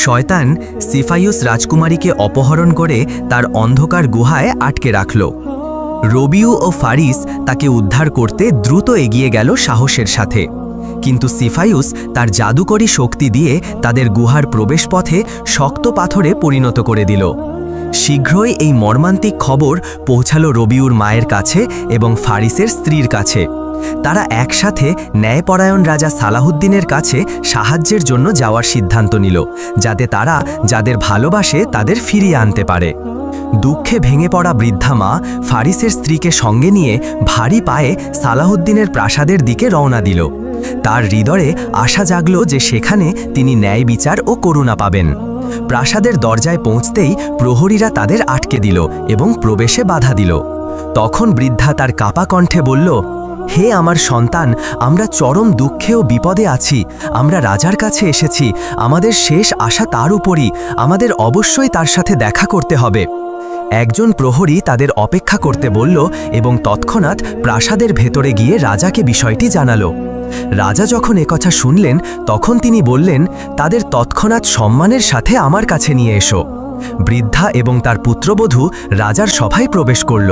শয়তান সিফাইউস রাজকুমারীকে অপহরণ করে তার অন্ধকার গুহায় আটকে রাখল। রবিউ ও ফারিস তাকে উদ্ধার করতে দ্রুত এগিয়ে গেল সাহসের সাথে, কিন্তু সিফাইউস তার জাদুকরী শক্তি দিয়ে তাদের গুহার প্রবেশপথে শক্ত পাথরে পরিণত করে দিল। শীঘ্রই এই মর্মান্তিক খবর পৌঁছালো রবিউর মায়ের কাছে এবং ফারিসের স্ত্রীর কাছে। তারা একসাথে ন্যায়পরায়ণ রাজা সালাহুদ্দিনের কাছে সাহায্যের জন্য যাওয়ার সিদ্ধান্ত নিল, যাতে তারা যাদের ভালোবাসে তাদের ফিরিয়ে আনতে পারে। দুঃখে ভেঙে পড়া বৃদ্ধা মা ফারিসের স্ত্রীকে সঙ্গে নিয়ে ভারী পায়ে সালাহুদ্দিনের প্রাসাদের দিকে রওনা দিল। তার হৃদয়ে আশা জাগল যে সেখানে তিনি ন্যায় বিচার ও করুণা পাবেন। প্রাসাদের দরজায় পৌঁছতেই প্রহরীরা তাদের আটকে দিল এবং প্রবেশে বাধা দিল। তখন বৃদ্ধা তার কাপা কণ্ঠে বলল, হে আমার সন্তান, আমরা চরম দুঃখে ও বিপদে আছি। আমরা রাজার কাছে এসেছি, আমাদের শেষ আশা তার উপরই, আমাদের অবশ্যই তার সাথে দেখা করতে হবে। একজন প্রহরী তাদের অপেক্ষা করতে বলল এবং তৎক্ষণাৎ প্রাসাদের ভেতরে গিয়ে রাজাকে বিষয়টি জানালো। রাজা যখন একথা শুনলেন তখন তিনি বললেন, তাদের তৎক্ষণাৎ সম্মানের সাথে আমার কাছে নিয়ে এসো। বৃদ্ধা এবং তার পুত্রবধূ রাজার সভায় প্রবেশ করল।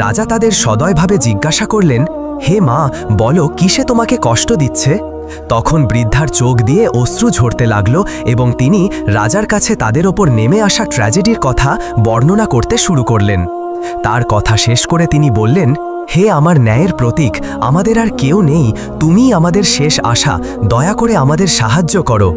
রাজা তাদের সদয়ভাবে জিজ্ঞাসা করলেন, হে মা, বলো কিসে তোমাকে কষ্ট দিচ্ছে? তখন বৃদ্ধার চোখ দিয়ে অশ্রু ঝরতে লাগল এবং তিনি রাজার কাছে তাদের ওপর নেমে আসা ট্র্যাজেডির কথা বর্ণনা করতে শুরু করলেন। তার কথা শেষ করে তিনি বললেন, হে আমার ন্যায়ের প্রতীক, আমাদের আর কেউ নেই, তুমিই আমাদের শেষ আশা, দয়া করে আমাদের সাহায্য করো।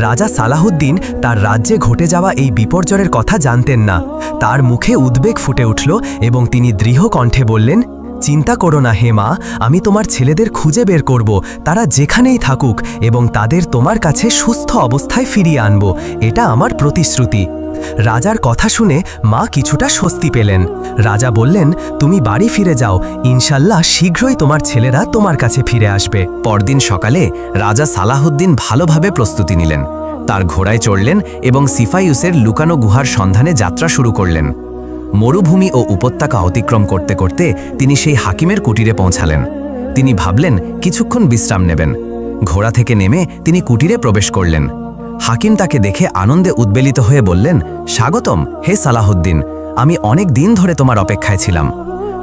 রাজা সালাহুদ্দিন তার রাজ্যে ঘটে যাওয়া এই বিপর্যয়ের কথা জানতেন না। তার মুখে উদ্বেগ ফুটে উঠল এবং তিনি দৃঢ় কণ্ঠে বললেন, চিন্তা করো না হে মা, আমি তোমার ছেলেদের খুঁজে বের করব, তারা যেখানেই থাকুক, এবং তাদের তোমার কাছে সুস্থ অবস্থায় ফিরিয়ে আনব, এটা আমার প্রতিশ্রুতি। রাজার কথা শুনে মা কিছুটা স্বস্তি পেলেন। রাজা বললেন, তুমি বাড়ি ফিরে যাও, ইনশাল্লাহ শীঘ্রই তোমার ছেলেরা তোমার কাছে ফিরে আসবে। পরদিন সকালে রাজা সালাহুদ্দিন ভালোভাবে প্রস্তুতি নিলেন। তার ঘোড়ায় চড়লেন এবং সিফাইউসের লুকানো গুহার সন্ধানে যাত্রা শুরু করলেন। মরুভূমি ও উপত্যকা অতিক্রম করতে করতে তিনি সেই হাকিমের কুটিরে পৌঁছালেন। তিনি ভাবলেন কিছুক্ষণ বিশ্রাম নেবেন। ঘোড়া থেকে নেমে তিনি কুটিরে প্রবেশ করলেন। হাকিম তাকে দেখে আনন্দে উদ্বেলিত হয়ে বললেন, স্বাগতম হে সালাহুদ্দিন, আমি অনেক দিন ধরে তোমার অপেক্ষায় ছিলাম।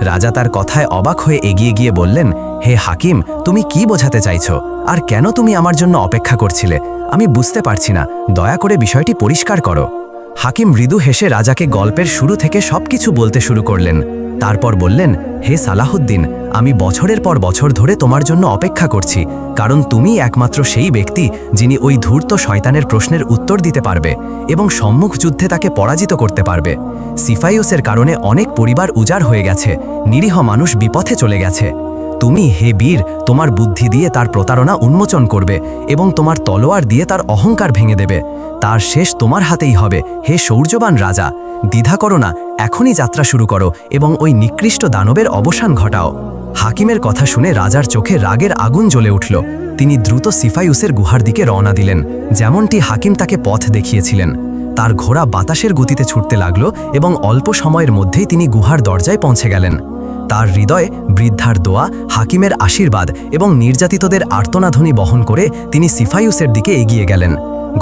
রাজা তার কথায় অবাক হয়ে এগিয়ে গিয়ে বললেন, হে হাকিম, তুমি কি বোঝাতে চাইছো, আর কেন তুমি আমার জন্য অপেক্ষা করছিলে? আমি বুঝতে পারছি না, দয়া করে বিষয়টি পরিষ্কার করো। হাকিম মৃদু হেসে রাজাকে গল্পের শুরু থেকে সবকিছু বলতে শুরু করলেন। তারপর বললেন, হে সালাহুদ্দিন, আমি বছরের পর বছর ধরে তোমার জন্য অপেক্ষা করছি, কারণ তুমি একমাত্র সেই ব্যক্তি যিনি ওই ধূর্ত শয়তানের প্রশ্নের উত্তর দিতে পারবে এবং সম্মুখ যুদ্ধে তাকে পরাজিত করতে পারবে। সিফাইউসের কারণে অনেক পরিবার উজাড় হয়ে গেছে, নিরীহ মানুষ বিপথে চলে গেছে। তুমি হে বীর, তোমার বুদ্ধি দিয়ে তার প্রতারণা উন্মোচন করবে এবং তোমার তলোয়ার দিয়ে তার অহংকার ভেঙে দেবে। তার শেষ তোমার হাতেই হবে, হে শৌর্যবান রাজা। দ্বিধা করো না, এখনই যাত্রা শুরু করো এবং ওই নিকৃষ্ট দানবের অবসান ঘটাও। হাকিমের কথা শুনে রাজার চোখে রাগের আগুন জ্বলে উঠল। তিনি দ্রুত সিফাইউসের গুহার দিকে রওনা দিলেন, যেমনটি হাকিম তাকে পথ দেখিয়েছিলেন। তার ঘোড়া বাতাসের গতিতে ছুটতে লাগল এবং অল্প সময়ের মধ্যেই তিনি গুহার দরজায় পৌঁছে গেলেন। তার হৃদয়ে বৃদ্ধার দোয়া, হাকিমের আশীর্বাদ এবং নির্যাতিতদের আর্তনাধ্বনি বহন করে তিনি সিফাইউসের দিকে এগিয়ে গেলেন।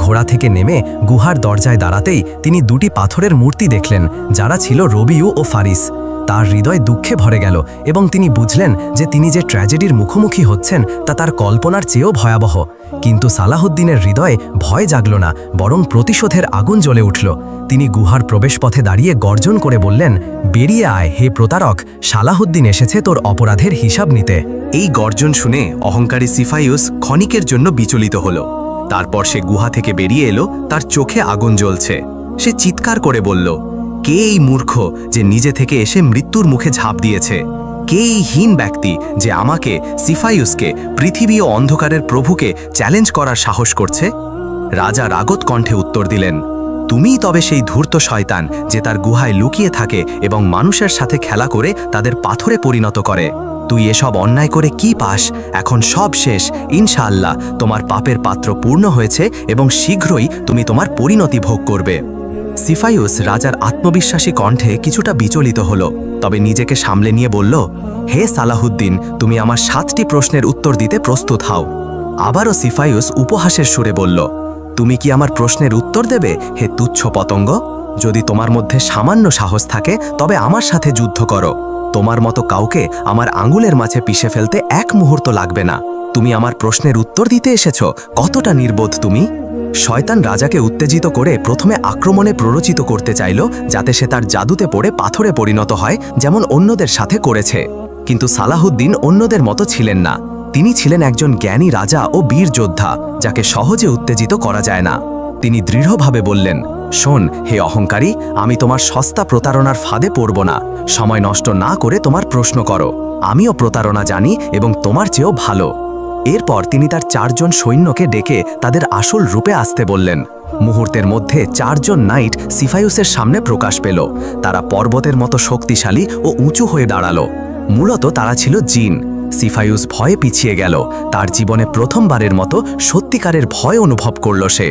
ঘোড়া থেকে নেমে গুহার দরজায় দাঁড়াতেই তিনি দুটি পাথরের মূর্তি দেখলেন, যারা ছিল রবিউ ও ফারিস। তার হৃদয় দুঃখে ভরে গেল এবং তিনি বুঝলেন যে তিনি যে ট্র্যাজেডির মুখোমুখি হচ্ছেন তা তার কল্পনার চেয়েও ভয়াবহ। কিন্তু সালাহুদ্দিনের হৃদয়ে ভয় জাগল না, বরং প্রতিশোধের আগুন জ্বলে উঠল। তিনি গুহার প্রবেশপথে দাঁড়িয়ে গর্জন করে বললেন, বেরিয়ে আয় হে প্রতারক, সালাহুদ্দিন এসেছে তোর অপরাধের হিসাব নিতে। এই গর্জন শুনে অহংকারী সিফাইউস ক্ষণিকের জন্য বিচলিত হল। তারপর সে গুহা থেকে বেরিয়ে এলো, তার চোখে আগুন জ্বলছে। সে চিৎকার করে বলল, কে এই মূর্খ যে নিজে থেকে এসে মৃত্যুর মুখে ঝাঁপ দিয়েছে? কে এই হীন ব্যক্তি যে আমাকে, সিফাইউসকে, পৃথিবী ও অন্ধকারের প্রভুকে চ্যালেঞ্জ করার সাহস করছে? রাজা রাগত কণ্ঠে উত্তর দিলেন, তুমিই তবে সেই ধূর্ত শয়তান যে তার গুহায় লুকিয়ে থাকে এবং মানুষের সাথে খেলা করে তাদের পাথরে পরিণত করে। তুই এসব অন্যায় করে কি পাস? এখন সব শেষ, ইনশাআল্লাহ তোমার পাপের পাত্র পূর্ণ হয়েছে এবং শীঘ্রই তুমি তোমার পরিণতি ভোগ করবে। সিফাইউস রাজার আত্মবিশ্বাসী কণ্ঠে কিছুটা বিচলিত হল, তবে নিজেকে সামলে নিয়ে বলল, হে সালাহুদ্দিন, তুমি আমার 7টি প্রশ্নের উত্তর দিতে প্রস্তুত হও। আবারও সিফাইউস উপহাসের সুরে বলল, তুমি কি আমার প্রশ্নের উত্তর দেবে হে তুচ্ছ পতঙ্গ? যদি তোমার মধ্যে সামান্য সাহস থাকে তবে আমার সাথে যুদ্ধ করো। তোমার মতো কাউকে আমার আঙুলের মাঝে পিষে ফেলতে এক মুহূর্ত লাগবে না। তুমি আমার প্রশ্নের উত্তর দিতে এসেছো? কতটা নির্বোধ তুমি! শয়তান রাজাকে উত্তেজিত করে প্রথমে আক্রমণে প্ররোচিত করতে চাইল, যাতে সে তার জাদুতে পড়ে পাথরে পরিণত হয়, যেমন অন্যদের সাথে করেছে। কিন্তু সালাহুদ্দিন অন্যদের মতো ছিলেন না। তিনি ছিলেন একজন জ্ঞানী রাজা ও বীর যোদ্ধা, যাকে সহজে উত্তেজিত করা যায় না। তিনি দৃঢ়ভাবে বললেন, শোন হে অহংকারী, আমি তোমার সস্তা প্রতারণার ফাঁদে পড়ব না। সময় নষ্ট না করে তোমার প্রশ্ন করো। আমিও প্রতারণা জানি এবং তোমার চেয়েও ভালো। এরপর তিনি তার 4 জন সৈন্যকে ডেকে তাদের আসল রূপে আসতে বললেন। মুহূর্তের মধ্যে 4 জন নাইট সিফায়ুসের সামনে প্রকাশ পেল। তারা পর্বতের মতো শক্তিশালী ও উঁচু হয়ে দাঁড়ালো। মূলত তারা ছিল জিন। সিফায়ুস ভয়ে পিছিয়ে গেল। তার জীবনে প্রথমবারের মতো সত্যিকারের ভয় অনুভব করল সে।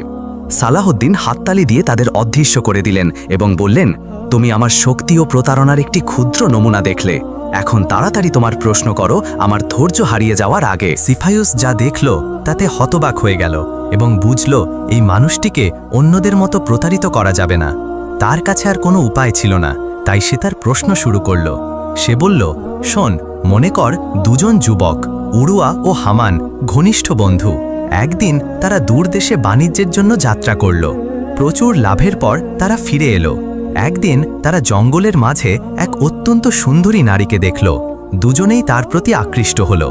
সালাহুদ্দিন হাততালি দিয়ে তাদের অদৃশ্য করে দিলেন এবং বললেন, তুমি আমার শক্তি ও প্রতারণার একটি ক্ষুদ্র নমুনা দেখলে। এখন তাড়াতাড়ি তোমার প্রশ্ন করো, আমার ধৈর্য হারিয়ে যাওয়ার আগে। সিফায়ুস যা দেখল তাতে হতবাক হয়ে গেল এবং বুঝল এই মানুষটিকে অন্যদের মতো প্রতারিত করা যাবে না। তার কাছে আর কোনো উপায় ছিল না, তাই সে তার প্রশ্ন শুরু করল। সে বলল, শোন, মনে কর 2 জন যুবক, উরুয়া ও হামান, ঘনিষ্ঠ বন্ধু। একদিন তারা দূর দেশে বাণিজ্যের জন্য যাত্রা করল। প্রচুর লাভের পর তারা ফিরে এলো। একদিন তারা জঙ্গলের মাঝে এক অত্যন্ত সুন্দরী নারীকে দেখল। দুজনেই তার প্রতি আকৃষ্ট হল।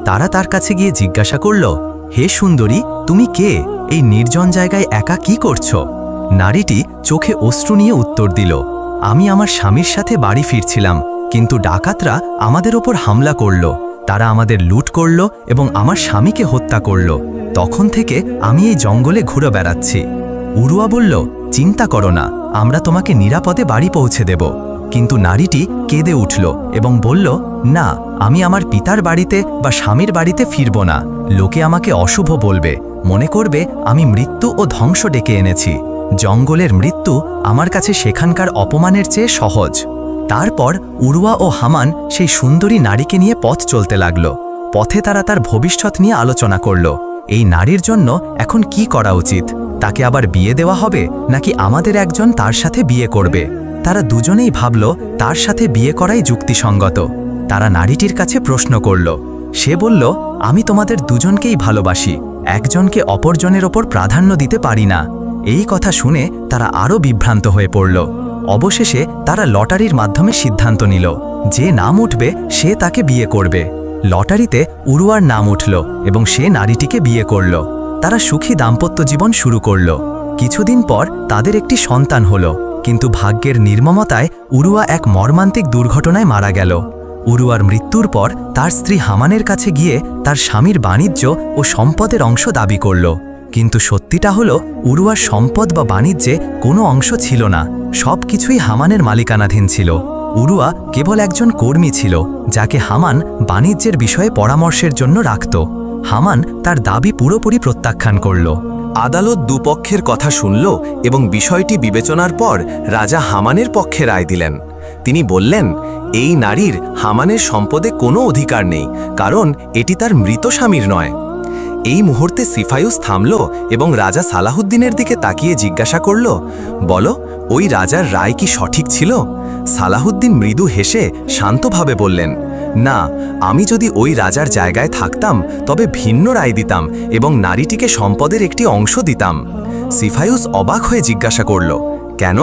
তারা তার কাছে গিয়ে জিজ্ঞাসা করল, হে সুন্দরী, তুমি কে? এই নির্জন জায়গায় একা কি করছো? নারীটি চোখে অশ্রু নিয়ে উত্তর দিল, আমি আমার স্বামীর সাথে বাড়ি ফিরছিলাম, কিন্তু ডাকাতরা আমাদের ওপর হামলা করল। তারা আমাদের লুট করল এবং আমার স্বামীকে হত্যা করল। তখন থেকে আমি এই জঙ্গলে ঘুরে বেড়াচ্ছি। উরুয়া বলল, চিন্তা করো না, আমরা তোমাকে নিরাপদে বাড়ি পৌঁছে দেব। কিন্তু নারীটি কেঁদে উঠল এবং বলল, না, আমি আমার পিতার বাড়িতে বা স্বামীর বাড়িতে ফিরব না। লোকে আমাকে অশুভ বলবে, মনে করবে আমি মৃত্যু ও ধ্বংস ডেকে এনেছি। জঙ্গলের মৃত্যু আমার কাছে সেখানকার অপমানের চেয়ে সহজ। তারপর উরুয়া ও হামান সেই সুন্দরী নারীকে নিয়ে পথ চলতে লাগল। পথে তারা তার ভবিষ্যৎ নিয়ে আলোচনা করল। এই নারীর জন্য এখন কি করা উচিত? তাকে আবার বিয়ে দেওয়া হবে নাকি আমাদের একজন তার সাথে বিয়ে করবে? তারা দুজনেই ভাবল তার সাথে বিয়ে করাই যুক্তিসঙ্গত। তারা নারীটির কাছে প্রশ্ন করল। সে বলল, আমি তোমাদের দুজনকেই ভালোবাসি, একজনকে অপরজনের ওপর প্রাধান্য দিতে পারি না। এই কথা শুনে তারা আরও বিভ্রান্ত হয়ে পড়ল। অবশেষে তারা লটারির মাধ্যমে সিদ্ধান্ত নিল, যে নাম উঠবে সে তাকে বিয়ে করবে। লটারিতে উরুয়ার নাম উঠল এবং সে নারীটিকে বিয়ে করল। তারা সুখী দাম্পত্য জীবন শুরু করল। কিছুদিন পর তাদের একটি সন্তান হল, কিন্তু ভাগ্যের নির্মমতায় উরুয়া এক মর্মান্তিক দুর্ঘটনায় মারা গেল। উরুয়ার মৃত্যুর পর তার স্ত্রী হামানের কাছে গিয়ে তার স্বামীর বাণিজ্য ও সম্পদের অংশ দাবি করল। কিন্তু সত্যিটা হলো, উরুয়ার সম্পদ বা বাণিজ্যে কোনো অংশ ছিল না। সব কিছুই হামানের মালিকানাধীন ছিল। উরুয়া কেবল একজন কর্মী ছিল, যাকে হামান বাণিজ্যের বিষয়ে পরামর্শের জন্য রাখত। হামান তার দাবি পুরোপুরি প্রত্যাখ্যান করল। আদালত দুপক্ষের কথা শুনল এবং বিষয়টি বিবেচনার পর রাজা হামানের পক্ষে রায় দিলেন। তিনি বললেন, এই নারীর হামানের সম্পদে কোনো অধিকার নেই, কারণ এটি তার মৃত স্বামীর নয়। এই মুহূর্তে সিফায়ুস থামল এবং রাজা সালাহুদ্দিনের দিকে তাকিয়ে জিজ্ঞাসা করল, বলো, ওই রাজার রায় কি সঠিক ছিল? সালাহুদ্দিন মৃদু হেসে শান্তভাবে বললেন, না, আমি যদি ওই রাজার জায়গায় থাকতাম তবে ভিন্ন রায় দিতাম এবং নারীটিকে সম্পদের একটি অংশ দিতাম। সিফায়ুস অবাক হয়ে জিজ্ঞাসা করল, কেন?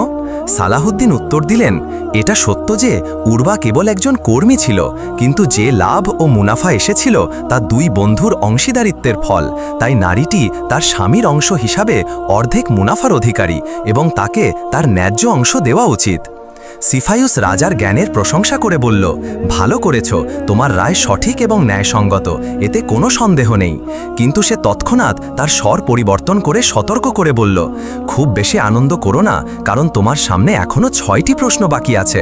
সালাহুদ্দিন উত্তর দিলেন, এটা সত্য যে উরবা কেবল একজন কর্মী ছিল, কিন্তু যে লাভ ও মুনাফা এসেছিল তা 2 বন্ধুর অংশীদারিত্বের ফল। তাই নারীটি তার স্বামীর অংশ হিসাবে অর্ধেক মুনাফার অধিকারী এবং তাকে তার ন্যায্য অংশ দেওয়া উচিত। সিফায়ুস রাজার জ্ঞানের প্রশংসা করে বলল, ভালো করেছ, তোমার রায় সঠিক এবং ন্যায়সঙ্গত, এতে কোনো সন্দেহ নেই। কিন্তু সে তৎক্ষণাৎ তার স্বর পরিবর্তন করে সতর্ক করে বলল, খুব বেশি আনন্দ করো না, কারণ তোমার সামনে এখনও 6টি প্রশ্ন বাকি আছে।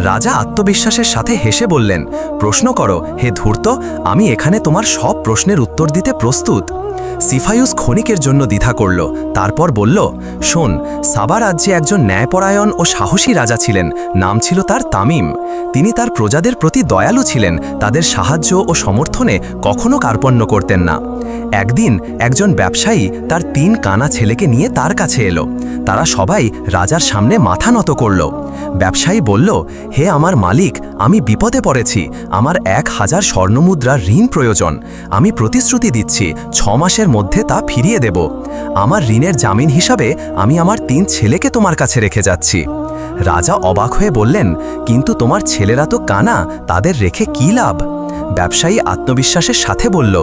রাজা আত্মবিশ্বাসের সাথে হেসে বললেন, প্রশ্ন করো হে ধূর্ত, আমি এখানে তোমার সব প্রশ্নের উত্তর দিতে প্রস্তুত। সিফায়ুস ক্ষণিকের জন্য দ্বিধা করল, তারপর বলল, শোন, সাবা রাজ্যে একজন ন্যায়পরায়ণ ও সাহসী রাজা ছিলেন, নাম ছিল তার তামিম। তিনি তার প্রজাদের প্রতি দয়ালু ছিলেন, তাদের সাহায্য ও সমর্থনে কখনো কার্পণ্য করতেন না। একদিন একজন ব্যবসায়ী তার 3 কানা ছেলেকে নিয়ে তার কাছে এলো। তারা সবাই রাজার সামনে মাথা নত করল। ব্যবসায়ী বলল, হে আমার মালিক, আমি বিপদে পড়েছি, আমার 1000 স্বর্ণমুদ্রা ঋণ প্রয়োজন। আমি প্রতিশ্রুতি দিচ্ছি 6 মাসের মধ্যে তা ফিরিয়ে দেব। আমার ঋণের জামিন হিসাবে আমি আমার 3 ছেলেকে তোমার কাছে রেখে যাচ্ছি। রাজা অবাক হয়ে বললেন, কিন্তু তোমার ছেলেরা তো কানা, তাদের রেখে কী লাভ? ব্যবসায়ী আত্মবিশ্বাসের সাথে বলল,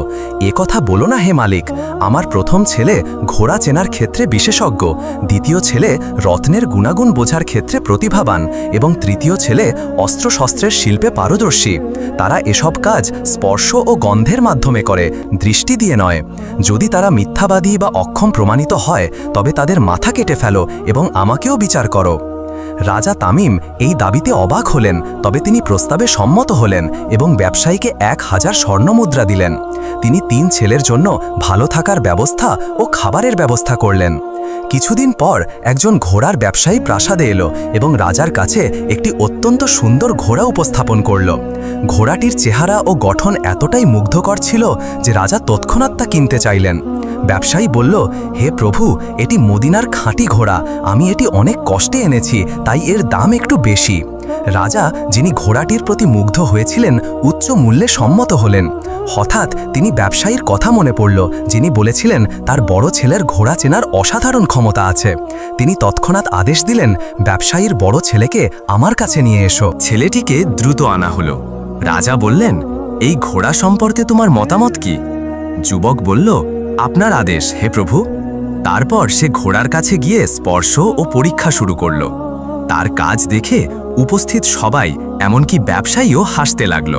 এ কথা বলো না হে মালিক, আমার প্রথম ছেলে ঘোড়া চেনার ক্ষেত্রে বিশেষজ্ঞ, দ্বিতীয় ছেলে রত্নের গুণাগুণ বোঝার ক্ষেত্রে প্রতিভাবান এবং তৃতীয় ছেলে অস্ত্রশস্ত্রের শিল্পে পারদর্শী। তারা এসব কাজ স্পর্শ ও গন্ধের মাধ্যমে করে, দৃষ্টি দিয়ে নয়। যদি তারা মিথ্যাবাদী বা অক্ষম প্রমাণিত হয় তবে তাদের মাথা কেটে ফেলো এবং আমাকেও বিচার করো। রাজা তামিম এই দাবিতে অবাক হলেন, তবে তিনি প্রস্তাবে সম্মত হলেন এবং ব্যবসায়ীকে 1000 স্বর্ণমুদ্রা দিলেন। তিনি 3 ছেলের জন্য ভালো থাকার ব্যবস্থা ও খাবারের ব্যবস্থা করলেন। কিছুদিন পর একজন ঘোড়ার ব্যবসায়ী প্রাসাদে এলো এবং রাজার কাছে একটি অত্যন্ত সুন্দর ঘোড়া উপস্থাপন করল। ঘোড়াটির চেহারা ও গঠন এতটাই মুগ্ধকর ছিল যে রাজা তৎক্ষণাৎ তা কিনতে চাইলেন। ব্যবসায়ী বলল, হে প্রভু, এটি মদিনার খাঁটি ঘোড়া, আমি এটি অনেক কষ্টে এনেছি, তাই এর দাম একটু বেশি। রাজা, যিনি ঘোড়াটির প্রতি মুগ্ধ হয়েছিলেন, উচ্চ মূল্যে সম্মত হলেন। হঠাৎ তিনি ব্যবসায়ীর কথা মনে পড়ল, যিনি বলেছিলেন তার বড় ছেলের ঘোড়া চেনার অসাধারণ ক্ষমতা আছে। তিনি তৎক্ষণাৎ আদেশ দিলেন, ব্যবসায়ীর বড় ছেলেকে আমার কাছে নিয়ে এসো। ছেলেটিকে দ্রুত আনা হলো। রাজা বললেন, এই ঘোড়া সম্পর্কে তোমার মতামত কি? যুবক বলল, আপনার আদেশ হে প্রভু। তারপর সে ঘোড়ার কাছে গিয়ে স্পর্শ ও পরীক্ষা শুরু করল। তার কাজ দেখে উপস্থিত সবাই, এমনকি ব্যবসায়ীও হাসতে লাগল।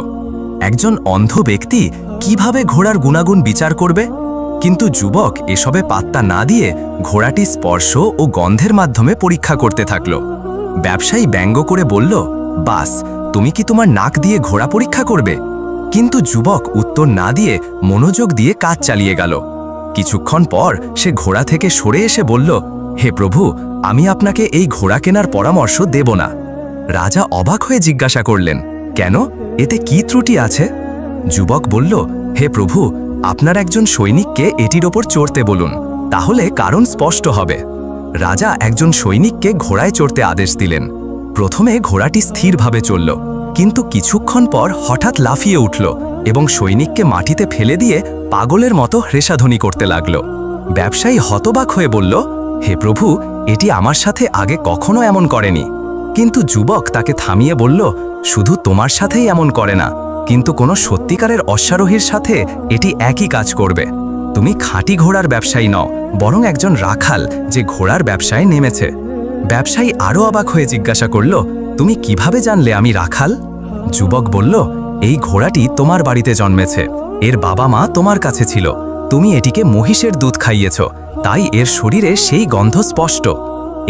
একজন অন্ধ ব্যক্তি কিভাবে ঘোড়ার গুণাগুণ বিচার করবে? কিন্তু যুবক এসবে পাত্তা না দিয়ে ঘোড়াটি স্পর্শ ও গন্ধের মাধ্যমে পরীক্ষা করতে থাকল। ব্যবসায়ী ব্যঙ্গ করে বলল, বাস, তুমি কি তোমার নাক দিয়ে ঘোড়া পরীক্ষা করবে? কিন্তু যুবক উত্তর না দিয়ে মনোযোগ দিয়ে কাজ চালিয়ে গেল। কিছুক্ষণ পর সে ঘোড়া থেকে সরে এসে বলল, হে প্রভু, আমি আপনাকে এই ঘোড়া কেনার পরামর্শ দেব না। রাজা অবাক হয়ে জিজ্ঞাসা করলেন, কেন? এতে কি ত্রুটি আছে? যুবক বলল, হে প্রভু, আপনার একজন সৈনিককে এটির ওপর চড়তে বলুন, তাহলে কারণ স্পষ্ট হবে। রাজা একজন সৈনিককে ঘোড়ায় চড়তে আদেশ দিলেন। প্রথমে ঘোড়াটি স্থিরভাবে চলল, কিন্তু কিছুক্ষণ পর হঠাৎ লাফিয়ে উঠল এবং সৈনিককে মাটিতে ফেলে দিয়ে পাগলের মতো হ্রেষাধ্বনি করতে লাগল। ব্যবসায়ী হতবাক হয়ে বলল, হে প্রভু, এটি আমার সাথে আগে কখনো এমন করেনি। কিন্তু যুবক তাকে থামিয়ে বলল, শুধু তোমার সাথেই এমন করে না, কিন্তু কোনো সত্যিকারের অশ্বারোহীর সাথে এটি একই কাজ করবে। তুমি খাঁটি ঘোড়ার ব্যবসায়ী নও, বরং একজন রাখাল যে ঘোড়ার ব্যবসায় নেমেছে। ব্যবসায়ী আরও অবাক হয়ে জিজ্ঞাসা করল, তুমি কিভাবে জানলে আমি রাখাল? যুবক বলল, এই ঘোড়াটি তোমার বাড়িতে জন্মেছে, এর বাবা মা তোমার কাছে ছিল, তুমি এটিকে মহিষের দুধ খাইয়েছ, তাই এর শরীরে সেই গন্ধ স্পষ্ট।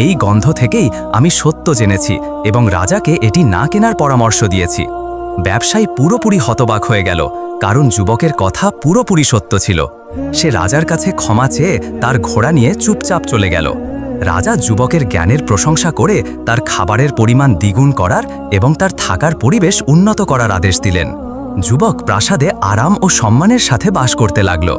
এই গন্ধ থেকেই আমি সত্য জেনেছি এবং রাজাকে এটি না কেনার পরামর্শ দিয়েছি। ব্যবসায়ী পুরোপুরি হতবাক হয়ে গেল, কারণ যুবকের কথা পুরোপুরি সত্য ছিল। সে রাজার কাছে ক্ষমা চেয়ে তার ঘোড়া নিয়ে চুপচাপ চলে গেল। রাজা যুবকের জ্ঞানের প্রশংসা করে তার খাবারের পরিমাণ দ্বিগুণ করার এবং তার থাকার পরিবেশ উন্নত করার আদেশ দিলেন। যুবক প্রাসাদে আরাম ও সম্মানের সাথে বাস করতে লাগল।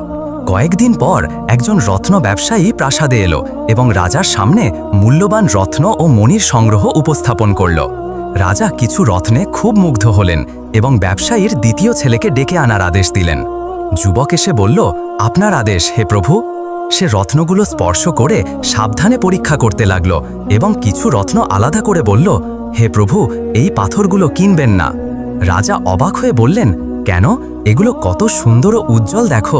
কয়েকদিন পর একজন রত্ন ব্যবসায়ী প্রাসাদে এলো এবং রাজার সামনে মূল্যবান রত্ন ও মণির সংগ্রহ উপস্থাপন করল। রাজা কিছু রত্নে খুব মুগ্ধ হলেন এবং ব্যবসায়ীর দ্বিতীয় ছেলেকে ডেকে আনার আদেশ দিলেন। যুবক এসে বলল, আপনার আদেশ হে প্রভু। সে রত্নগুলো স্পর্শ করে সাবধানে পরীক্ষা করতে লাগল এবং কিছু রত্ন আলাদা করে বলল, হে প্রভু, এই পাথরগুলো কিনবেন না। রাজা অবাক হয়ে বললেন, কেন? এগুলো কত সুন্দর ও উজ্জ্বল দেখো।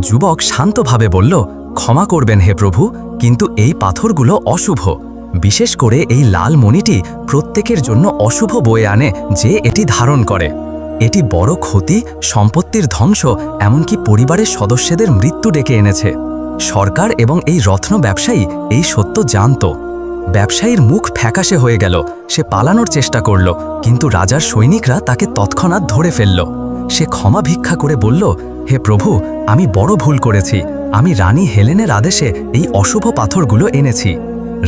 যুবক শান্তভাবে বলল, ক্ষমা করবেন হে প্রভু, কিন্তু এই পাথরগুলো অশুভ। বিশেষ করে এই লাল মণিটি প্রত্যেকের জন্য অশুভ বয়ে আনে যে এটি ধারণ করে। এটি বড় ক্ষতি, সম্পত্তির ধ্বংস, এমনকি পরিবারের সদস্যদের মৃত্যু ডেকে এনেছে। সরকার এবং এই রত্ন ব্যবসায়ী এই সত্য জানত। ব্যবসায়ীর মুখ ফ্যাকাশে হয়ে গেল। সে পালানোর চেষ্টা করল, কিন্তু রাজার সৈনিকরা তাকে তৎক্ষণাৎ ধরে ফেলল। সে ক্ষমা ভিক্ষা করে বলল, হে প্রভু, আমি বড় ভুল করেছি। আমি রানী হেলেনের আদেশে এই অশুভ পাথরগুলো এনেছি।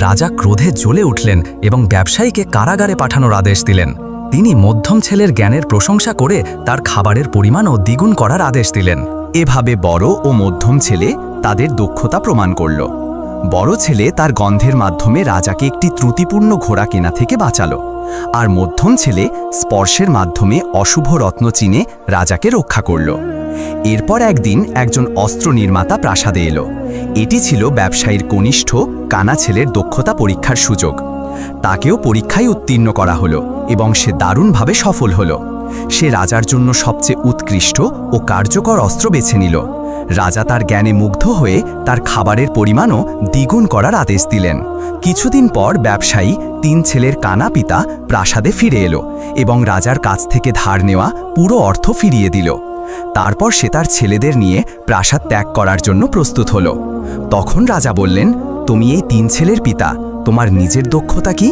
রাজা ক্রোধে জ্বলে উঠলেন এবং ব্যবসায়ীকে কারাগারে পাঠানোর আদেশ দিলেন। তিনি মধ্যম ছেলের জ্ঞানের প্রশংসা করে তার খাবারের পরিমাণও দ্বিগুণ করার আদেশ দিলেন। এভাবে বড় ও মধ্যম ছেলে তাদের দক্ষতা প্রমাণ করল। বড় ছেলে তার গন্ধের মাধ্যমে রাজাকে একটি ত্রুটিপূর্ণ ঘোড়া কেনা থেকে বাঁচালো, আর মধ্যম ছেলে স্পর্শের মাধ্যমে অশুভ রত্ন চিনে রাজাকে রক্ষা করল। এরপর একদিন একজন অস্ত্র নির্মাতা প্রাসাদে এলো। এটি ছিল ব্যবসায়ীর কনিষ্ঠ কানা ছেলের দক্ষতা পরীক্ষার সুযোগ। তাকেও পরীক্ষায় উত্তীর্ণ করা হলো এবং সে দারুণভাবে সফল হলো। সে রাজার জন্য সবচেয়ে উৎকৃষ্ট ও কার্যকর অস্ত্র বেছে নিল। রাজা তার জ্ঞানে মুগ্ধ হয়ে তার খাবারের পরিমাণও দ্বিগুণ করার আদেশ দিলেন। কিছুদিন পর ব্যবসায়ী 3 ছেলের কানা পিতা প্রাসাদে ফিরে এলো এবং রাজার কাছ থেকে ধার নেওয়া পুরো অর্থ ফিরিয়ে দিল। তারপর সে তার ছেলেদের নিয়ে প্রাসাদ ত্যাগ করার জন্য প্রস্তুত হলো। তখন রাজা বললেন, তুমি এই 3 ছেলের পিতা, তোমার নিজের দক্ষতা কি?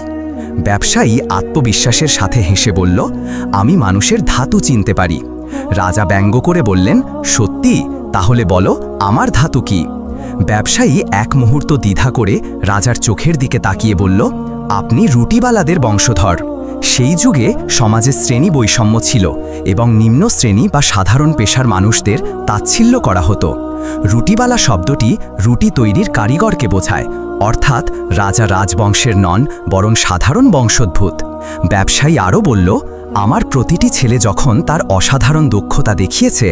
ব্যবসায়ী আত্মবিশ্বাসের সাথে হেসে বলল, আমি মানুষের ধাতু চিনতে পারি। রাজা ব্যঙ্গ করে বললেন, সত্যি? তাহলে বলো, আমার ধাতু কি? ব্যবসায়ী এক মুহূর্ত দ্বিধা করে রাজার চোখের দিকে তাকিয়ে বলল, আপনি রুটিবালাদের বংশধর। সেই যুগে সমাজে শ্রেণী বৈষম্য ছিল এবং নিম্ন শ্রেণী বা সাধারণ পেশার মানুষদের তাচ্ছিল্য করা হতো। রুটিবালা শব্দটি রুটি তৈরির কারিগরকে বোঝায়, অর্থাৎ রাজা রাজবংশের নন, বরং সাধারণ বংশোদ্ভূত। ব্যবসায়ী আরও বলল, আমার প্রতিটি ছেলে যখন তার অসাধারণ দক্ষতা দেখিয়েছে,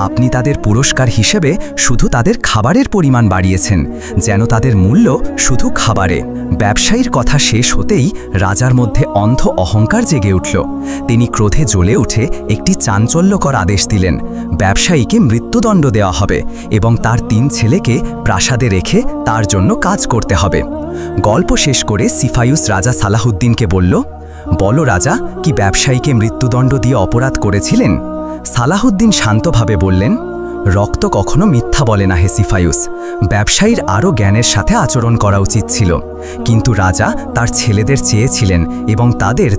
আপনি তাদের পুরস্কার হিসেবে শুধু তাদের খাবারের পরিমাণ বাড়িয়েছেন, যেন তাদের মূল্য শুধু খাবারে। ব্যবসায়ীর কথা শেষ হতেই রাজার মধ্যে অন্ধ অহংকার জেগে উঠল। তিনি ক্রোধে জ্বলে উঠে একটি চাঞ্চল্যকর আদেশ দিলেন, ব্যবসায়ীকে মৃত্যুদণ্ড দেওয়া হবে এবং তার 3 ছেলেকে প্রাসাদে রেখে তার জন্য কাজ করতে হবে। গল্প শেষ করে সিফায়ুস রাজা সালাহুদ্দিনকে বলল, বলো রাজা, কি ব্যবসায়ীকে মৃত্যুদণ্ড দিয়ে অপরাধ করেছিলেন? সালাহুদ্দিন শান্তভাবে বললেন, রক্ত কখনো মিথ্যা বলে না হে সিফায়ুস। ব্যবসায়ীর আরও জ্ঞানের সাথে আচরণ করা উচিত ছিল, কিন্তু রাজা তার ছেলেদের চেয়েছিলেন এবং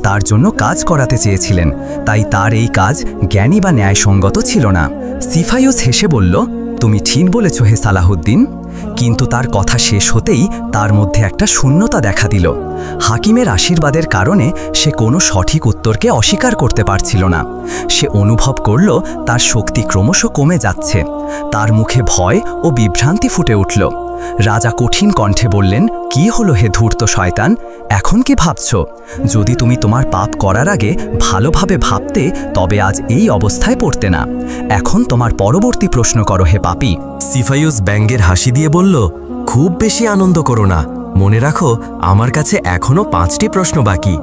তার জন্য কাজ করাতে চেয়েছিলেন, তাই তার এই কাজ জ্ঞানী বা ন্যায়সঙ্গত ছিল না। সিফায়ুস হেসে বলল, তুমি ঠিক বলেছ হে সালাহুদ্দিন। কিন্তু তার কথা শেষ হতেই তার মধ্যে একটা শূন্যতা দেখা দিল। হাকিমের আশীর্বাদের কারণে সে কোনো সঠিক উত্তরকে অস্বীকার করতে পারছিল না। সে অনুভব করল তার শক্তি ক্রমশ কমে যাচ্ছে। তার মুখে ভয় ও বিভ্রান্তি ফুটে উঠল। রাজা কঠিন কণ্ঠে বললেন, কি হলো হে ধূর্ত শয়তান? এখন কি ভাবছ? যদি তুমি তোমার পাপ করার আগে ভালোভাবে ভাবতে, তবে আজ এই অবস্থায় পড়তে না। এখন তোমার পরবর্তী প্রশ্ন করো হে পাপী। সিফায়ুস ব্যঙ্গের হাসি দিয়ে বলল, খুব বেশি আনন্দ করো না, মনে রাখো আমার কাছে এখনো 5টি প্রশ্ন বাকি।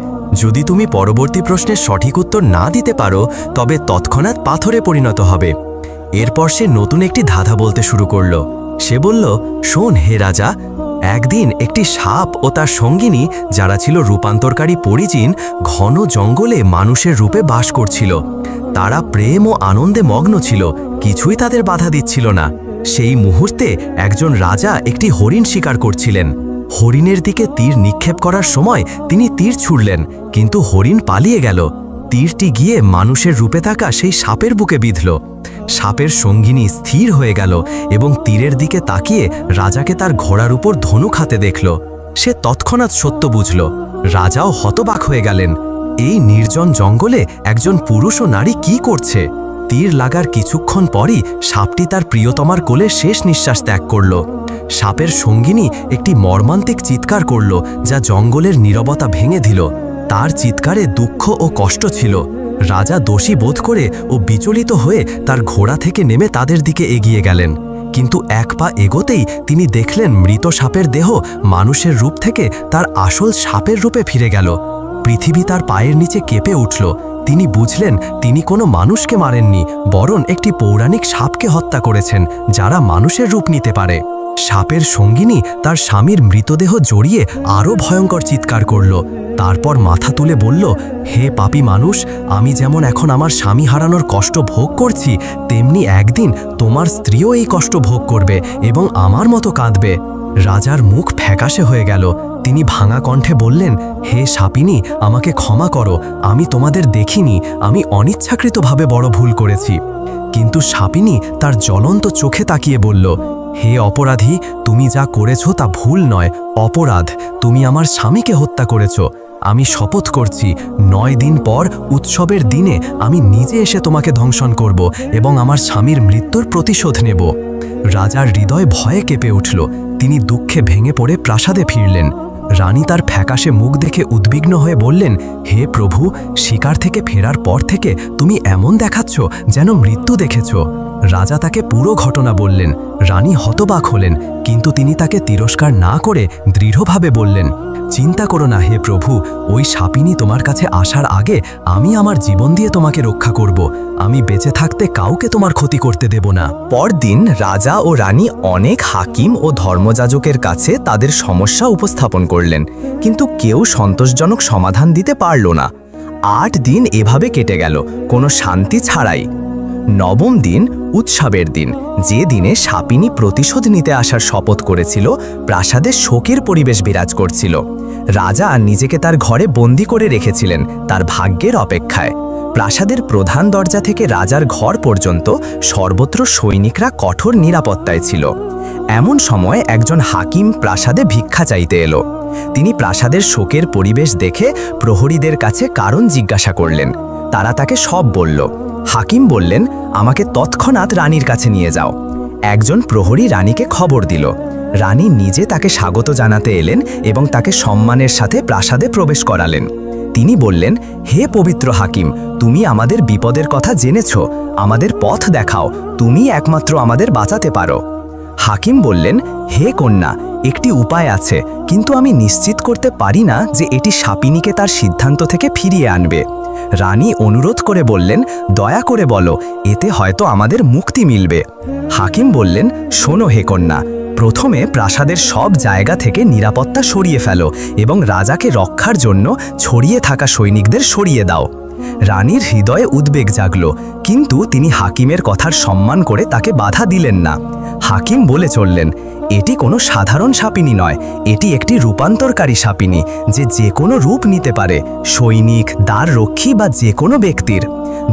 যদি তুমি পরবর্তী প্রশ্নের সঠিক উত্তর না দিতে পারো, তবে তৎক্ষণাৎ পাথরে পরিণত হবে। এরপর সে নতুন একটি ধাঁধা বলতে শুরু করল। সে বলল, শোন হে রাজা, একদিন একটি সাপ ও তার সঙ্গিনী, যারা ছিল রূপান্তরকারী পরিচিন, ঘন জঙ্গলে মানুষের রূপে বাস করছিল। তারা প্রেম ও আনন্দে মগ্ন ছিল, কিছুই তাদের বাধা দিচ্ছিল না। সেই মুহূর্তে একজন রাজা একটি হরিণ শিকার করছিলেন। হরিণের দিকে তীর নিক্ষেপ করার সময় তিনি তীর ছুড়লেন, কিন্তু হরিণ পালিয়ে গেল। তীরটি গিয়ে মানুষের রূপে থাকা সেই সাপের বুকে বিঁধল। সাপের সঙ্গিনী স্থির হয়ে গেল এবং তীরের দিকে তাকিয়ে রাজাকে তার ঘোড়ার উপর ধনুক হাতে দেখল। সে তৎক্ষণাৎ সত্য বুঝল। রাজাও হতবাক হয়ে গেলেন। এই নির্জন জঙ্গলে একজন পুরুষ ও নারী কি করছে? তীর লাগার কিছুক্ষণ পরই সাপটি তার প্রিয়তমার কোলে শেষ নিঃশ্বাস ত্যাগ করল। সাপের সঙ্গিনী একটি মর্মান্তিক চিৎকার করল, যা জঙ্গলের নীরবতা ভেঙে দিল। তার চিৎকারে দুঃখ ও কষ্ট ছিল। রাজা দোষী বোধ করে ও বিচলিত হয়ে তার ঘোড়া থেকে নেমে তাদের দিকে এগিয়ে গেলেন। কিন্তু এক পা এগোতেই তিনি দেখলেন মৃত সাপের দেহ মানুষের রূপ থেকে তার আসল সাপের রূপে ফিরে গেল। পৃথিবী তার পায়ের নিচে কেঁপে উঠল। তিনি বুঝলেন তিনি কোনো মানুষকে মারেননি, বরং একটি পৌরাণিক সাপকে হত্যা করেছেন, যারা মানুষের রূপ নিতে পারে। সাপের সঙ্গিনী তার স্বামীর মৃতদেহ জড়িয়ে আরও ভয়ঙ্কর চিৎকার করল। তারপর মাথা তুলে বলল, হে পাপী মানুষ, আমি যেমন এখন আমার স্বামী হারানোর কষ্ট ভোগ করছি, তেমনি একদিন তোমার স্ত্রীও এই কষ্ট ভোগ করবে এবং আমার মতো কাঁদবে। রাজার মুখ ফ্যাকাশে হয়ে গেল। তিনি ভাঙা কণ্ঠে বললেন, হে সাপিনী, আমাকে ক্ষমা করো, আমি তোমাদের দেখিনি, আমি অনিচ্ছাকৃতভাবে বড় ভুল করেছি। কিন্তু সাপিনী তার জ্বলন্ত চোখে তাকিয়ে বলল, হে অপরাধী, তুমি যা করেছ তা ভুল নয়, অপরাধ। তুমি আমার স্বামীকে হত্যা করেছ। আমি শপথ করছি 9 দিন পর উৎসবের দিনে আমি নিজে এসে তোমাকে ধ্বংসন করব এবং আমার স্বামীর মৃত্যুর প্রতিশোধ নেব। রাজার হৃদয় ভয়ে কেঁপে উঠল। তিনি দুঃখে ভেঙে পড়ে প্রাসাদে ফিরলেন। রানী তার ফ্যাকাশে মুখ দেখে উদ্বিগ্ন হয়ে বললেন, হে প্রভু, শিকার থেকে ফেরার পর থেকে তুমি এমন দেখাচ্ছ যেন মৃত্যু দেখেছ। রাজা তাকে পুরো ঘটনা বললেন। রানী হতবাক হলেন, কিন্তু তিনি তাকে তিরস্কার না করে দৃঢ়ভাবে বললেন, চিন্তা করো না হে প্রভু, ওই সাপিনী তোমার কাছে আসার আগে আমি আমার জীবন দিয়ে তোমাকে রক্ষা করব। আমি বেঁচে থাকতে কাউকে তোমার ক্ষতি করতে দেব না। পরদিন রাজা ও রানী অনেক হাকিম ও ধর্মযাজকের কাছে তাদের সমস্যা উপস্থাপন করলেন, কিন্তু কেউ সন্তোষজনক সমাধান দিতে পারল না। 8 দিন এভাবে কেটে গেল, কোনো শান্তি ছাড়াই। 9ম দিন উৎসবের দিন, যে দিনে সাপিনী প্রতিশোধ নিতে আসার শপথ করেছিল, প্রাসাদে শোকের পরিবেশ বিরাজ করছিল। রাজা নিজেকে তার ঘরে বন্দি করে রেখেছিলেন তার ভাগ্যের অপেক্ষায়। প্রাসাদের প্রধান দরজা থেকে রাজার ঘর পর্যন্ত সর্বত্র সৈনিকরা কঠোর নিরাপত্তায় ছিল। এমন সময় একজন হাকিম প্রাসাদে ভিক্ষা চাইতে এলো। তিনি প্রাসাদের শোকের পরিবেশ দেখে প্রহরীদের কাছে কারণ জিজ্ঞাসা করলেন। তারা তাকে সব বলল। হাকিম বললেন, আমাকে তৎক্ষণাৎ রানীর কাছে নিয়ে যাও। একজন প্রহরী রানীকে খবর দিল। রানী নিজে তাকে স্বাগত জানাতে এলেন এবং তাকে সম্মানের সাথে প্রাসাদে প্রবেশ করালেন। তিনি বললেন, হে পবিত্র হাকিম, তুমি আমাদের বিপদের কথা জেনেছ, আমাদের পথ দেখাও, তুমি একমাত্র আমাদের বাঁচাতে পারো। হাকিম বললেন, হে কন্যা, একটি উপায় আছে, কিন্তু আমি নিশ্চিত করতে পারি না যে এটি সাপিনীকে তার সিদ্ধান্ত থেকে ফিরিয়ে আনবে। রানী অনুরোধ করে বললেন, দয়া করে বলো, এতে হয়তো আমাদের মুক্তি মিলবে। হাকিম বললেন, শোনো হে কন্যা, প্রথমে প্রাসাদের সব জায়গা থেকে নিরাপত্তা সরিয়ে ফেলো এবং রাজাকে রক্ষার জন্য ছড়িয়ে থাকা সৈনিকদের সরিয়ে দাও। রানীর হৃদয়ে উদ্বেগ জাগল, কিন্তু তিনি হাকিমের কথার সম্মান করে তাকে বাধা দিলেন না। হাকিম বলে চললেন, এটি কোনো সাধারণ সাপিনী নয়, এটি একটি রূপান্তরকারী সাপিনী, যে কোনো রূপ নিতে পারে, সৈনিক, দ্বাররক্ষী বা যে কোনো ব্যক্তির।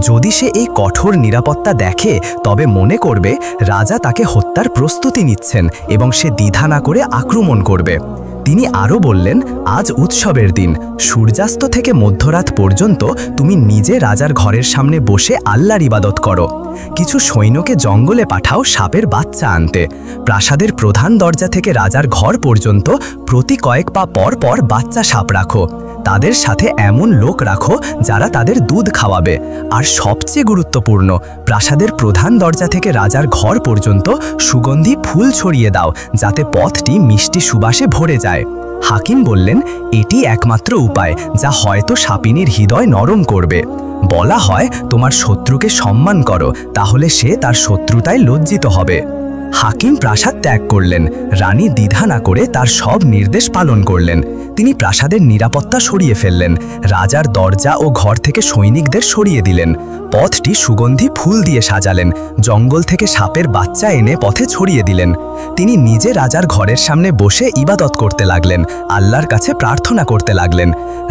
যদি সে এই কঠোর নিরাপত্তা দেখে, তবে মনে করবে রাজা তাকে হত্যার প্রস্তুতি নিচ্ছেন এবং সে দ্বিধা না করে আক্রমণ করবে। তিনি আরও বললেন, আজ উৎসবের দিন, সূর্যাস্ত থেকে মধ্যরাত পর্যন্ত তুমি নিজে রাজার ঘরের সামনে বসে আল্লাহর ইবাদত করো। কিছু সৈন্যকে জঙ্গলে পাঠাও সাপের বাচ্চা আনতে। প্রাসাদের প্রধান দরজা থেকে রাজার ঘর পর্যন্ত প্রতি কয়েক পা পর পর বাচ্চা সাপ রাখো। তাদের সাথে এমন লোক রাখো যারা তাদের দুধ খাওয়াবে। আর সবচেয়ে গুরুত্বপূর্ণ, প্রাসাদের প্রধান দরজা থেকে রাজার ঘর পর্যন্ত সুগন্ধি ফুল ছড়িয়ে দাও, যাতে পথটি মিষ্টি সুবাসে ভরে যায়। হাকিম বললেন, এটি একমাত্র উপায় যা হয়তো সাপিনীর হৃদয় নরম করবে। বলা হয়, তোমার শত্রুকে সম্মান করো, তাহলে সে তার শত্রুতায় লজ্জিত হবে। হাকিম প্রাসাদ ত্যাগ করলেন। রানী দ্বিধা না করে তার সব নির্দেশ পালন করলেন। তিনি প্রাসাদের নিরাপত্তা সরিয়ে ফেললেন, রাজার দরজা ও ঘর থেকে সৈনিকদের সরিয়ে দিলেন, পথটি সুগন্ধি ফুল দিয়ে সাজালেন, জঙ্গল থেকে সাপের বাচ্চা এনে পথে ছড়িয়ে দিলেন। তিনি নিজে রাজার ঘরের সামনে বসে ইবাদত করতে লাগলেন, আল্লাহর কাছে প্রার্থনা করতে লাগলেন।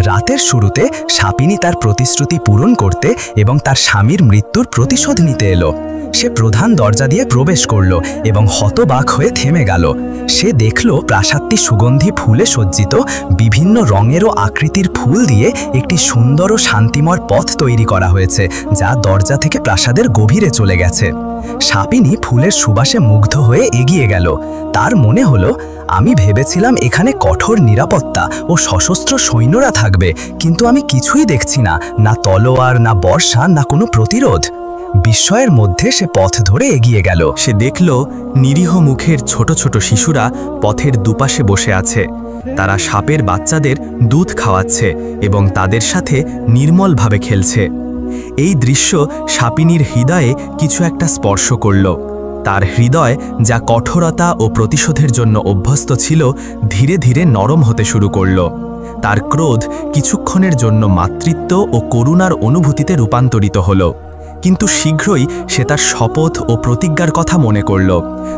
রাতের শুরুতে সাপিনী তার প্রতিশ্রুতি পূরণ করতে এবং তার স্বামীর মৃত্যুর প্রতিশোধ নিতে এলো। সে প্রধান দরজা দিয়ে প্রবেশ করল এবং হতবাক হয়ে থেমে গেল। সে দেখল প্রাসাদটি সুগন্ধি ফুলে সজ্জিত, বিভিন্ন রঙের ও আকৃতির ফুল দিয়ে একটি সুন্দর ও শান্তিময় পথ তৈরি করা হয়েছে, যা দরজা থেকে প্রাসাদের গভীরে চলে গেছে। সাপিনী ফুলের সুবাসে মুগ্ধ হয়ে এগিয়ে গেল। তার মনে হলো, আমি ভেবেছিলাম এখানে কঠোর নিরাপত্তা ও সশস্ত্র সৈন্যরা থাকবে, কিন্তু আমি কিছুই দেখছি না, না তলোয়ার, না বর্ষা, না কোনো প্রতিরোধ। বিস্ময়ের মধ্যে সে পথ ধরে এগিয়ে গেল। সে দেখল নিরীহ মুখের ছোট ছোট শিশুরা পথের দুপাশে বসে আছে। তারা সাপের বাচ্চাদের দুধ খাওয়াচ্ছে এবং তাদের সাথে নির্মলভাবে খেলছে। এই দৃশ্য সাপিনীর হৃদয়ে কিছু একটা স্পর্শ করল। তার হৃদয়, যা কঠোরতা ও প্রতিশোধের জন্য অভ্যস্ত ছিল, ধীরে ধীরে নরম হতে শুরু করল। তার ক্রোধ কিছুক্ষণের জন্য মাতৃত্ব ও করুণার অনুভূতিতে রূপান্তরিত হল, কিন্তু শীঘ্রই সে তার শপথ ও প্রতিজ্ঞার কথা মনে করল।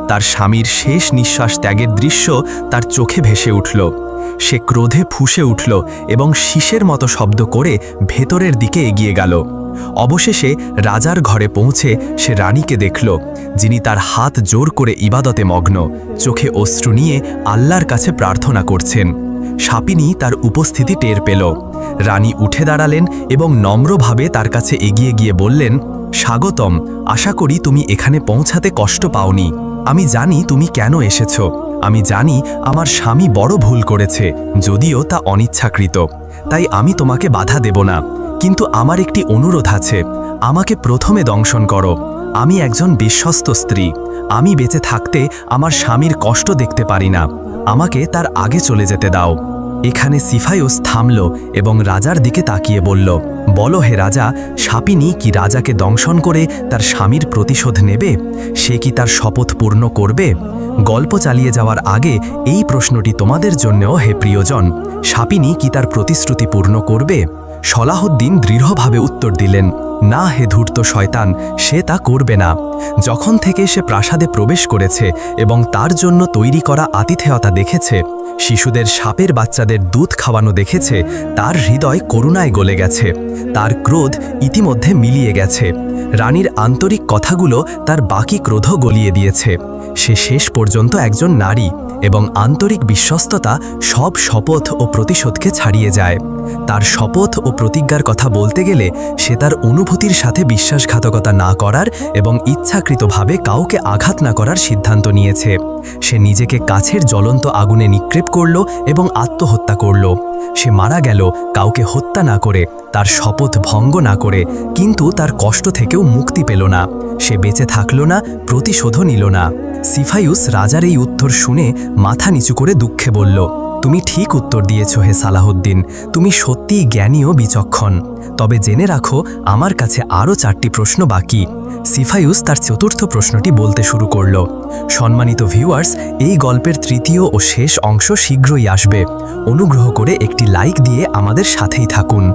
তার স্বামীর শেষ নিঃশ্বাস ত্যাগের দৃশ্য তার চোখে ভেসে উঠল। সে ক্রোধে ফুঁসে উঠল এবং শীষের মতো শব্দ করে ভেতরের দিকে এগিয়ে গেল। অবশেষে রাজার ঘরে পৌঁছে সে রানীকে দেখল, যিনি তার হাত জোর করে ইবাদতে মগ্ন, চোখে অশ্রু নিয়ে আল্লাহর কাছে প্রার্থনা করছেন। সাপিনী তার উপস্থিতি টের পেল। রানী উঠে দাঁড়ালেন এবং নম্রভাবে তার কাছে এগিয়ে গিয়ে বললেন, স্বাগতম, আশা করি তুমি এখানে পৌঁছাতে কষ্ট পাওনি। আমি জানি তুমি কেন এসেছো। আমি জানি আমার স্বামী বড় ভুল করেছে, যদিও তা অনিচ্ছাকৃত। তাই আমি তোমাকে বাধা দেব না, কিন্তু আমার একটি অনুরোধ আছে। আমাকে প্রথমে দংশন করো। আমি একজন বিশ্বস্ত স্ত্রী। আমি বেঁচে থাকতে আমার স্বামীর কষ্ট দেখতে পারি না। আমাকে তার আগে চলে যেতে দাও। এখানে সিফাইউস থামল এবং রাজার দিকে তাকিয়ে বলল, বলো হে রাজা, সাপিনী কি রাজাকে দংশন করে তার স্বামীর প্রতিশোধ নেবে? সে কি তার শপথ পূর্ণ করবে? গল্প চালিয়ে যাওয়ার আগে এই প্রশ্নটি তোমাদের জন্যও হে প্রিয়জন, সাপিনী কি তার প্রতিশ্রুতি পূর্ণ করবে? সলাহউদ্দিন দৃঢ়ভাবে উত্তর দিলেন, না হে ধূর্ত শয়তান, সে তা করবে না। যখন থেকে সে প্রাসাদে প্রবেশ করেছে এবং তার জন্য তৈরি করা আতিথেয়তা দেখেছে, শিশুদের সাপের বাচ্চাদের দুধ খাওয়ানো দেখেছে, তার হৃদয় করুণায় গলে গেছে। তার ক্রোধ ইতিমধ্যে মিলিয়ে গেছে। রানীর আন্তরিক কথাগুলো তার বাকি ক্রোধও গলিয়ে দিয়েছে। সে শেষ পর্যন্ত একজন নারী এবং আন্তরিক বিশ্বস্ততা সব শপথ ও প্রতিশোধকে ছাড়িয়ে যায়। তার শপথ ও প্রতিজ্ঞার কথা বলতে গেলে সে তার অনুভূতির সাথে বিশ্বাসঘাতকতা না করার এবং ইচ্ছাকৃতভাবে কাউকে আঘাত না করার সিদ্ধান্ত নিয়েছে। সে নিজেকে কাছের জ্বলন্ত আগুনে নিক্ষেপ করল এবং আত্মহত্যা করল। সে মারা গেল কাউকে হত্যা না করে, তার শপথ ভঙ্গ না করে, কিন্তু তার কষ্ট থেকেও মুক্তি পেল না। সে বেঁচে থাকল না, প্রতিশোধও নিল না। সিফাইউস রাজার এই উত্তর শুনে মাথা নিচু করে দুঃখে বলল, তুমি ঠিক উত্তর দিয়েছ হে সালাহউদ্দিন, তুমি সত্যিই জ্ঞানী ও বিচক্ষণ। তবে জেনে রাখো, আমার কাছে আরও 4টি প্রশ্ন বাকি। সিফাইউস তার চতুর্থ প্রশ্নটি বলতে শুরু করল, সম্মানিত ভিউয়ার্স, এই গল্পের তৃতীয় ও শেষ অংশ শীঘ্রই আসবে। অনুগ্রহ করে একটি লাইক দিয়ে আমাদের সাথেই থাকুন।